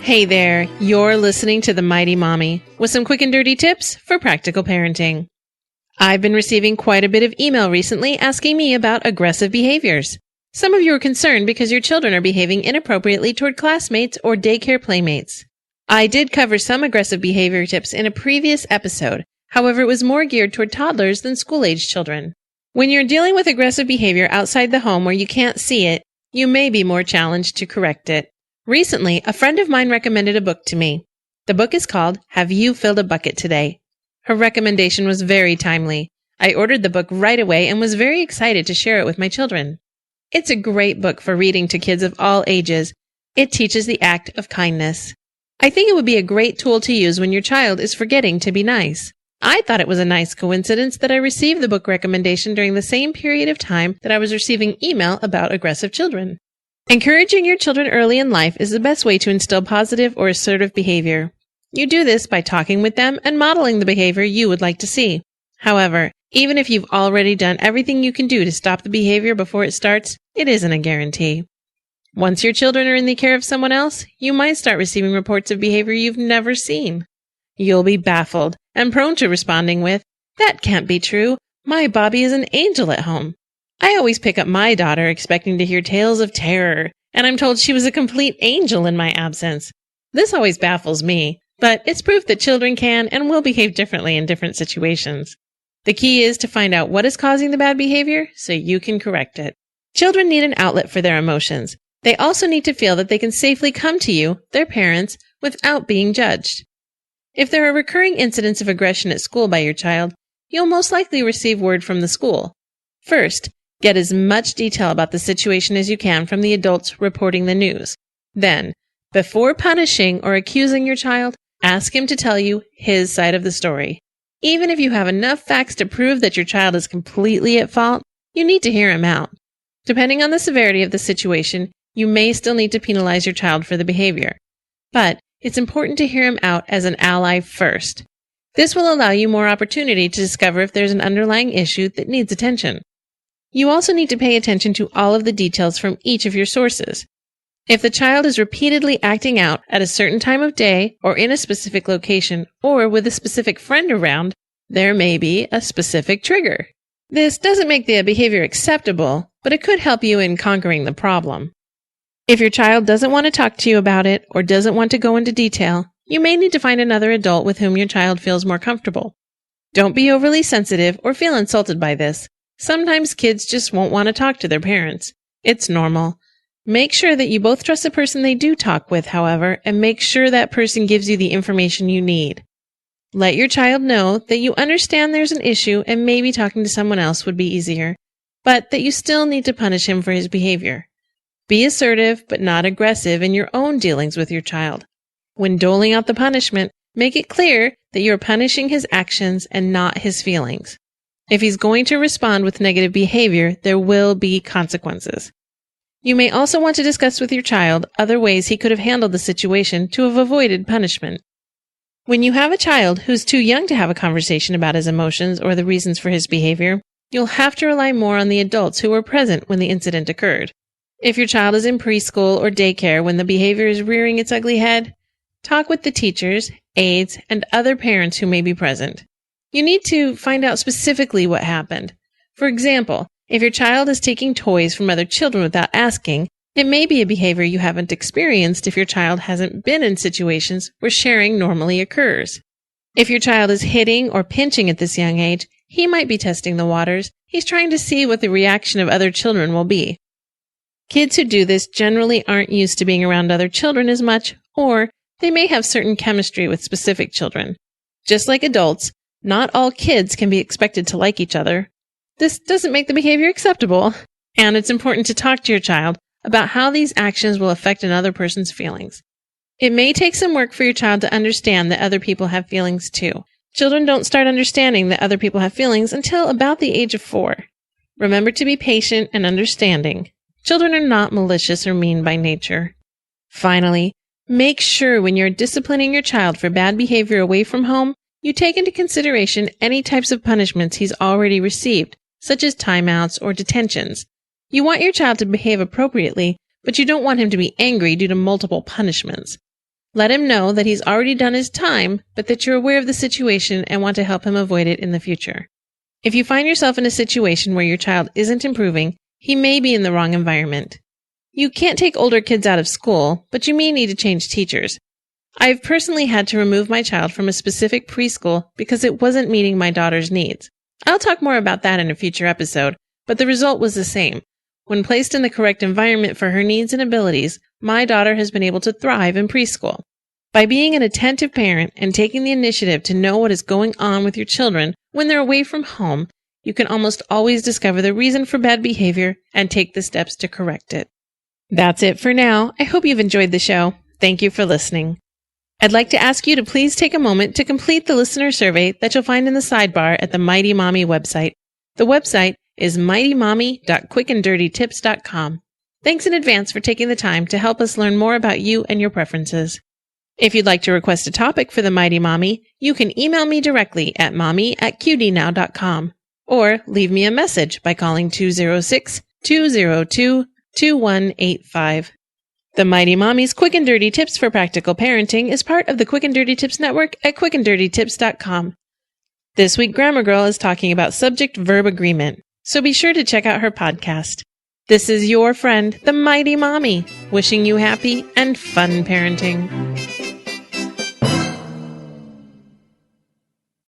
Hey there, you're listening to The Mighty Mommy with some quick and dirty tips for practical parenting. I've been receiving quite a bit of email recently asking me about aggressive behaviors. Some of you are concerned because your children are behaving inappropriately toward classmates or daycare playmates. I did cover some aggressive behavior tips in a previous episode. However, it was more geared toward toddlers than school-age children. When you're dealing with aggressive behavior outside the home where you can't see it, you may be more challenged to correct it. Recently, a friend of mine recommended a book to me. The book is called Have You Filled a Bucket Today? Her recommendation was very timely. I ordered the book right away and was very excited to share it with my children. It's a great book for reading to kids of all ages. It teaches the act of kindness. I think it would be a great tool to use when your child is forgetting to be nice. I thought it was a nice coincidence that I received the book recommendation during the same period of time that I was receiving email about aggressive children. Encouraging your children early in life is the best way to instill positive or assertive behavior. You do this by talking with them and modeling the behavior you would like to see. However, even if you've already done everything you can do to stop the behavior before it starts, it isn't a guarantee. Once your children are in the care of someone else, you might start receiving reports of behavior you've never seen. You'll be baffled and prone to responding with, "That can't be true. My Bobby is an angel at home. I always pick up my daughter expecting to hear tales of terror, and I'm told she was a complete angel in my absence." This always baffles me, but it's proof that children can and will behave differently in different situations. The key is to find out what is causing the bad behavior so you can correct it. Children need an outlet for their emotions. They also need to feel that they can safely come to you, their parents, without being judged. If there are recurring incidents of aggression at school by your child, you'll most likely receive word from the school. First, get as much detail about the situation as you can from the adults reporting the news. Then, before punishing or accusing your child, ask him to tell you his side of the story. Even if you have enough facts to prove that your child is completely at fault, you need to hear him out. Depending on the severity of the situation, you may still need to penalize your child for the behavior. But it's important to hear him out as an ally first. This will allow you more opportunity to discover if there's an underlying issue that needs attention. You also need to pay attention to all of the details from each of your sources. If the child is repeatedly acting out at a certain time of day or in a specific location or with a specific friend around, there may be a specific trigger. This doesn't make the behavior acceptable, but it could help you in conquering the problem. If your child doesn't want to talk to you about it or doesn't want to go into detail, you may need to find another adult with whom your child feels more comfortable. Don't be overly sensitive or feel insulted by this. Sometimes kids just won't want to talk to their parents. It's normal. Make sure that you both trust the person they do talk with, however, and make sure that person gives you the information you need. Let your child know that you understand there's an issue and maybe talking to someone else would be easier, but that you still need to punish him for his behavior. Be assertive but not aggressive in your own dealings with your child. When doling out the punishment, make it clear that you are punishing his actions and not his feelings. If he's going to respond with negative behavior, there will be consequences. You may also want to discuss with your child other ways he could have handled the situation to have avoided punishment. When you have a child who's too young to have a conversation about his emotions or the reasons for his behavior, you'll have to rely more on the adults who were present when the incident occurred. If your child is in preschool or daycare when the behavior is rearing its ugly head, talk with the teachers, aides, and other parents who may be present. You need to find out specifically what happened. For example, if your child is taking toys from other children without asking, it may be a behavior you haven't experienced if your child hasn't been in situations where sharing normally occurs. If your child is hitting or pinching at this young age, he might be testing the waters. He's trying to see what the reaction of other children will be. Kids who do this generally aren't used to being around other children as much, or they may have certain chemistry with specific children. Just like adults, not all kids can be expected to like each other. This doesn't make the behavior acceptable, and it's important to talk to your child about how these actions will affect another person's feelings. It may take some work for your child to understand that other people have feelings too. Children don't start understanding that other people have feelings until about the age of 4. Remember to be patient and understanding. Children are not malicious or mean by nature. Finally, make sure when you're disciplining your child for bad behavior away from home, you take into consideration any types of punishments he's already received, such as timeouts or detentions. You want your child to behave appropriately, but you don't want him to be angry due to multiple punishments. Let him know that he's already done his time, but that you're aware of the situation and want to help him avoid it in the future. If you find yourself in a situation where your child isn't improving, he may be in the wrong environment. You can't take older kids out of school, but you may need to change teachers. I've personally had to remove my child from a specific preschool because it wasn't meeting my daughter's needs. I'll talk more about that in a future episode, but the result was the same. When placed in the correct environment for her needs and abilities, my daughter has been able to thrive in preschool. By being an attentive parent and taking the initiative to know what is going on with your children when they're away from home, you can almost always discover the reason for bad behavior and take the steps to correct it. That's it for now. I hope you've enjoyed the show. Thank you for listening. I'd like to ask you to please take a moment to complete the listener survey that you'll find in the sidebar at the Mighty Mommy website. The website is mightymommy.quickanddirtytips.com. Thanks in advance for taking the time to help us learn more about you and your preferences. If you'd like to request a topic for the Mighty Mommy, you can email me directly at mommy@qdnow.com or leave me a message by calling 206-202-2185. The Mighty Mommy's Quick and Dirty Tips for Practical Parenting is part of the Quick and Dirty Tips Network at quickanddirtytips.com. This week, Grammar Girl is talking about subject-verb agreement, so be sure to check out her podcast. This is your friend, the Mighty Mommy, wishing you happy and fun parenting.